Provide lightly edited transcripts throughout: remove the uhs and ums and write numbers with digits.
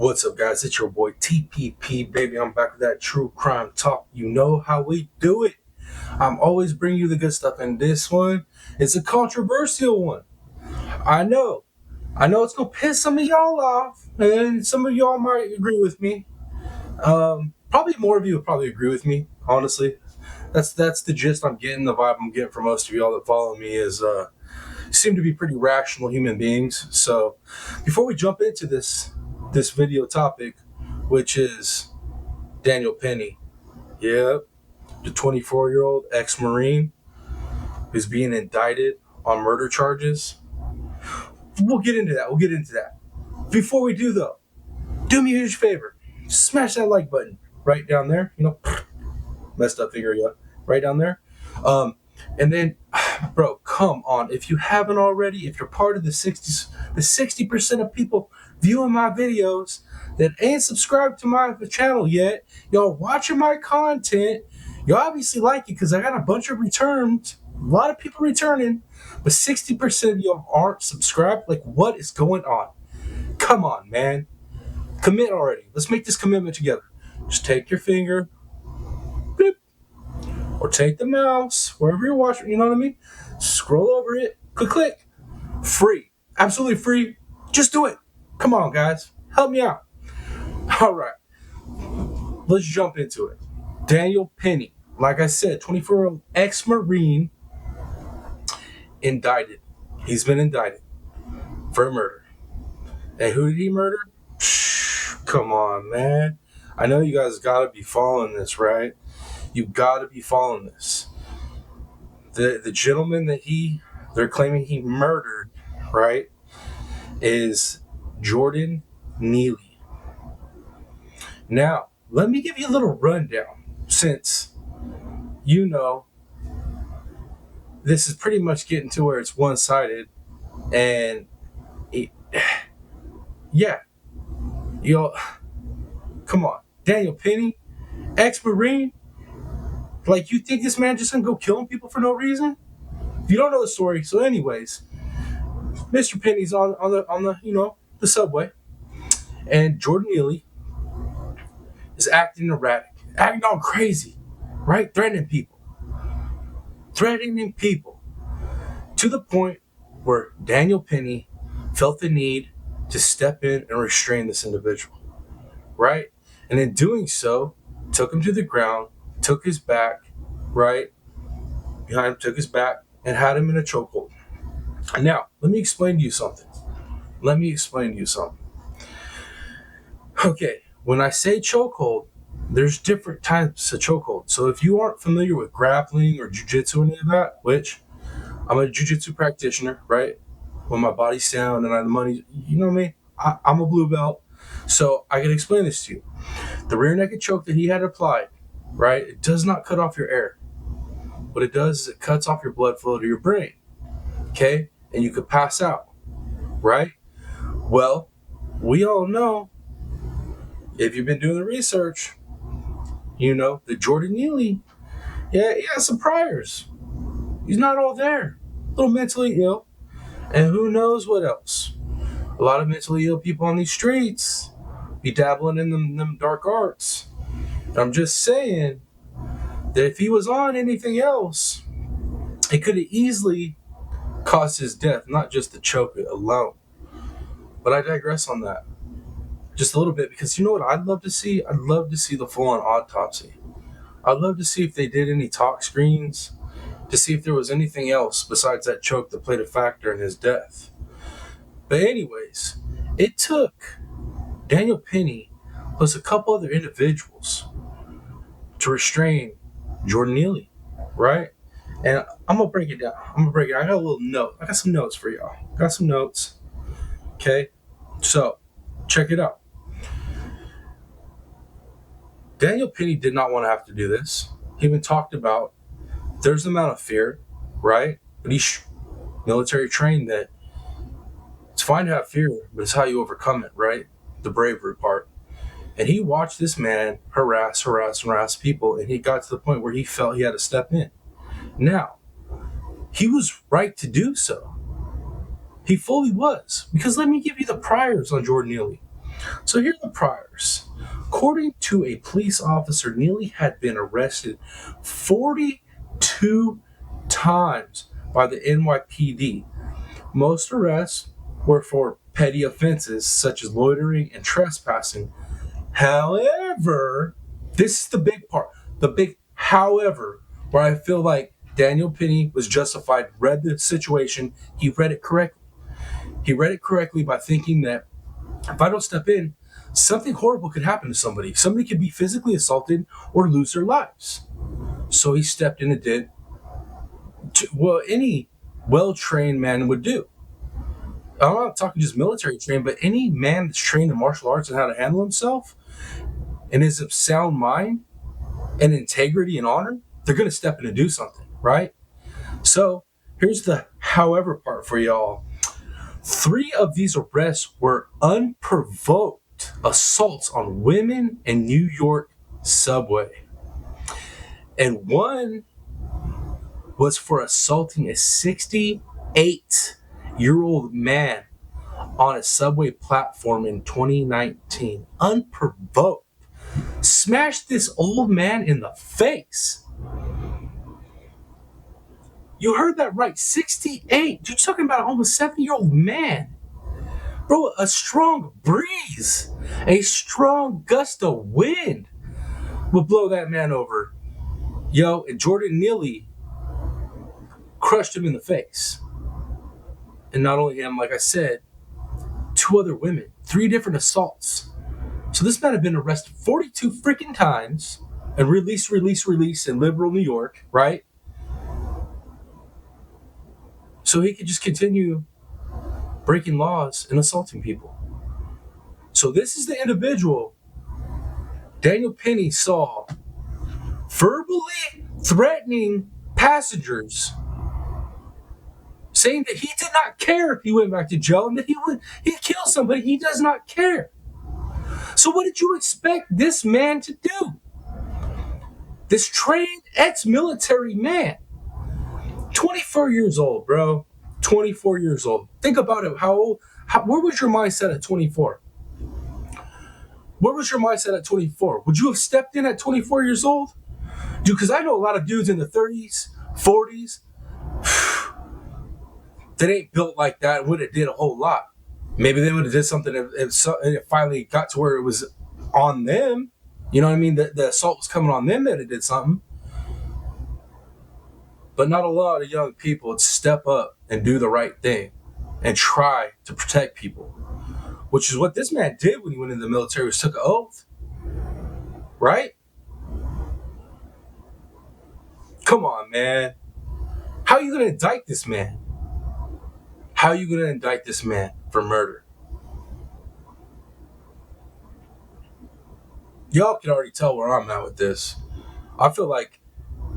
What's up, guys? It's your boy TPP, baby. I'm back with that true crime talk. You know how we do it. I'm always bringing you the good stuff, and this one is a controversial one. I know. It's gonna piss some of y'all off, and some of y'all might agree with me. Probably more of you will probably agree with me. Honestly, that's the gist I'm getting. The vibe I'm getting from most of y'all that follow me is seem to be pretty rational human beings. So, before we jump into this video topic, which is Daniel Penny. Yep, the 24-year-old ex-Marine who's being indicted on murder charges. We'll get into that. Before we do, though, do me a huge favor. Smash that like button right down there. Messed up finger, yeah. Right down there. And then, bro, come on. If you haven't already, if you're part of the 60% of people viewing my videos that ain't subscribed to my channel yet, y'all watching my content, you obviously like it because I got a bunch of returns, a lot of people returning, but 60% of y'all aren't subscribed. Like, what is going on? Come on, man. Commit already. Let's make this commitment together. Just take your finger, beep, or take the mouse, wherever you're watching, you know what I mean? Scroll over it, click. Free. Absolutely free. Just do it. Come on, guys. Help me out. All right. Let's jump into it. Daniel Penny, like I said, 24-year-old ex-Marine, indicted. He's been indicted for murder. And who did he murder? Come on, man. I know you guys got to be following this, right? You got to be following this. The gentleman that they're claiming he murdered, right, is Jordan Neely. Now, let me give you a little rundown, since this is pretty much getting to where it's one-sided, and come on, Daniel Penny, ex-Marine. Like, you think this man just gonna go killing people for no reason? If you don't know the story, so anyways, Mr. Penny's on the subway, and Jordan Neely is acting erratic, acting all crazy, right? Threatening people to the point where Daniel Penny felt the need to step in and restrain this individual, right? And in doing so, took him to the ground, took his back, right? Behind him, took his back, and had him in a chokehold. Now, let me explain to you something. Okay, when I say chokehold, there's different types of chokehold. So if you aren't familiar with grappling or jiu-jitsu or any of that, which I'm a jiu-jitsu practitioner, right? When my body's sound and I have the money, you know what I mean? I'm a blue belt, so I can explain this to you. The rear naked choke that he had applied, right? It does not cut off your air. What it does is it cuts off your blood flow to your brain, okay? And you could pass out, right? Well, we all know, if you've been doing the research, you know that Jordan Neely, he has some priors. He's not all there. A little mentally ill, and who knows what else. A lot of mentally ill people on these streets be dabbling in them dark arts. And I'm just saying that if he was on anything else, it could have easily caused his death, not just the choke alone. But I digress on that just a little bit, because you know what I'd love to see? I'd love to see the full-on autopsy. I'd love to see if they did any talk screens, to see if there was anything else besides that choke that played a factor in his death. But anyways, it took Daniel Penny plus a couple other individuals to restrain Jordan Neely, right? And I'm gonna break it down. I got a little note. I got some notes for y'all. Okay, so check it out. Daniel Penny did not want to have to do this. He even talked about there's an amount of fear, right? But he's military trained that it's fine to have fear, but it's how you overcome it, right? The bravery part. And he watched this man harass people, and he got to the point where he felt he had to step in. Now, he was right to do so. He fully was. Because let me give you the priors on Jordan Neely. So here are the priors. According to a police officer, Neely had been arrested 42 times by the NYPD. Most arrests were for petty offenses such as loitering and trespassing. However, this is the big part, the big however, where I feel like Daniel Penny was justified, read the situation, he read it correctly. He read it correctly by thinking that if I don't step in, something horrible could happen to somebody. Somebody could be physically assaulted or lose their lives. So he stepped in and did what any well-trained man would do. I'm not talking just military trained, but any man that's trained in martial arts and how to handle himself and is of sound mind and integrity and honor, they're going to step in and do something, right? So here's the however part for y'all. 3 of these arrests were unprovoked assaults on women in New York subway. And 1 was for assaulting a 68-year-old man on a subway platform in 2019. Unprovoked. Smashed this old man in the face. You heard that right. 68. You're talking about almost 70-year-old man. Bro, a strong breeze, a strong gust of wind will blow that man over. Yo, and Jordan Neely crushed him in the face. And not only him, like I said, 2 other women, 3 different assaults. So this man had been arrested 42 freaking times and released in liberal New York, right? So he could just continue breaking laws and assaulting people. So this is the individual Daniel Penny saw verbally threatening passengers, saying that he did not care if he went back to jail and that he'd kill somebody. He does not care. So what did you expect this man to do? This trained ex-military man, 24 years old, bro. 24 years old. Think about it. Where was your mindset at 24? Where was your mindset at 24? Would you have stepped in at 24 years old? Dude, because I know a lot of dudes in the 30s, 40s, that ain't built like that, would have did a whole lot. Maybe they would have did something if it finally got to where it was on them. You know what I mean? The assault was coming on them that it did something. But not a lot of young people would step up and do the right thing and try to protect people, which is what this man did when he went into the military, was took an oath, right? Come on, man. How are you going to indict this man? How are you going to indict this man for murder? Y'all can already tell where I'm at with this. I feel like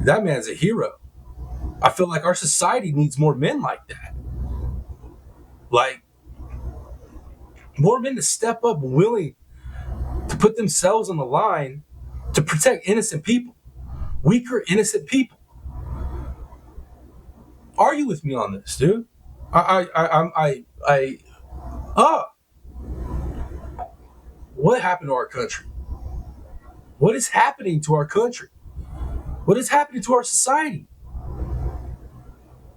that man's a hero. I feel like our society needs more men like that. Like, more men to step up, willing to put themselves on the line to protect innocent people, weaker, innocent people. Are you with me on this, dude? What happened to our country? What is happening to our country? What is happening to our society?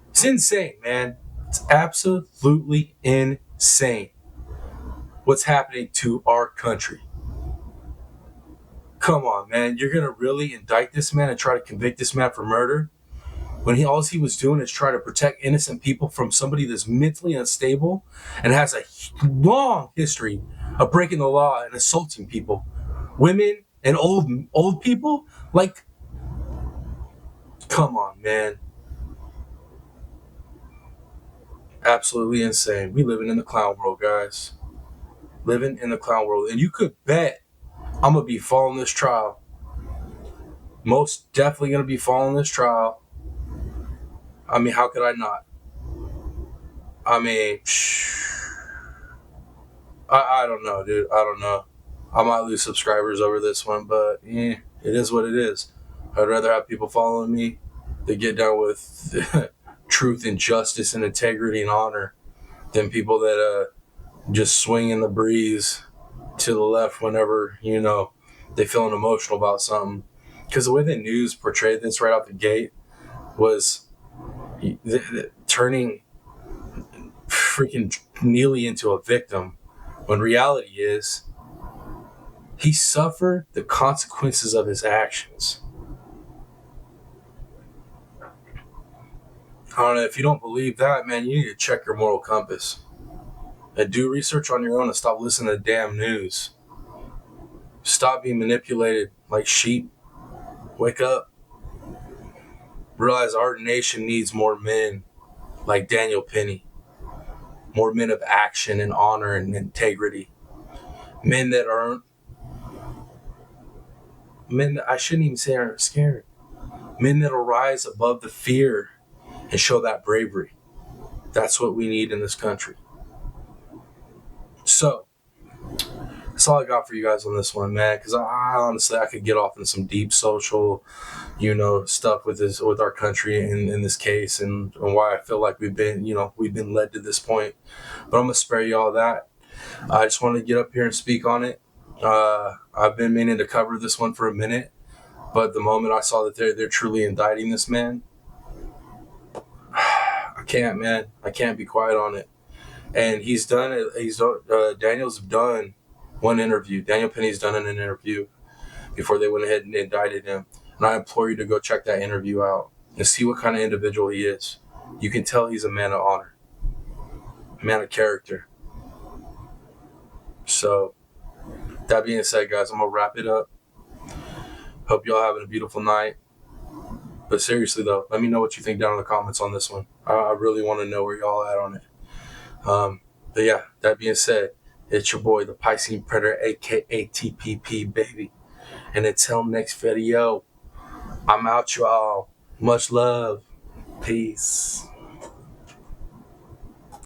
It's insane, man. It's absolutely insane what's happening to our country. Come on, man. You're going to really indict this man and try to convict this man for murder when all he was doing is try to protect innocent people from somebody that's mentally unstable and has a long history of breaking the law and assaulting people, women and old people? Like, come on, man. Absolutely insane. We living in the clown world, guys. Living in the clown world. And you could bet I'm going to be following this trial. Most definitely going to be following this trial. I mean, how could I not? I mean, I don't know, dude. I don't know. I might lose subscribers over this one, but it is what it is. I'd rather have people following me that get down with truth and justice and integrity and honor than people that just swing in the breeze to the left whenever, they feeling emotional about something. Because the way the news portrayed this right out the gate was turning freaking Neely into a victim, when reality is he suffered the consequences of his actions. I don't know, if you don't believe that, man, you need to check your moral compass and do research on your own and stop listening to the damn news. Stop being manipulated like sheep. Wake up. Realize our nation needs more men like Daniel Penny. More men of action and honor and integrity. Men that I shouldn't even say aren't scared. Men that'll rise above the fear and show that bravery. That's what we need in this country. So, that's all I got for you guys on this one, man. Because I honestly, I could get off into some deep social, stuff with our country in this case, and why I feel like we've been led to this point. But I'm gonna spare you all that. I just want to get up here and speak on it. I've been meaning to cover this one for a minute, but the moment I saw that they're truly indicting this man, I can't, man. I can't be quiet on it. And he's done it. Daniel's done one interview. Daniel Penny's done an interview before they went ahead and indicted him. And I implore you to go check that interview out and see what kind of individual he is. You can tell he's a man of honor, a man of character. So, that being said, guys, I'm going to wrap it up. Hope y'all having a beautiful night. But seriously, though, let me know what you think down in the comments on this one. I really want to know where y'all at on it. But yeah, that being said, it's your boy, the Piscine Predator, aka TPP, baby. And until next video, I'm out, y'all. Much love. Peace.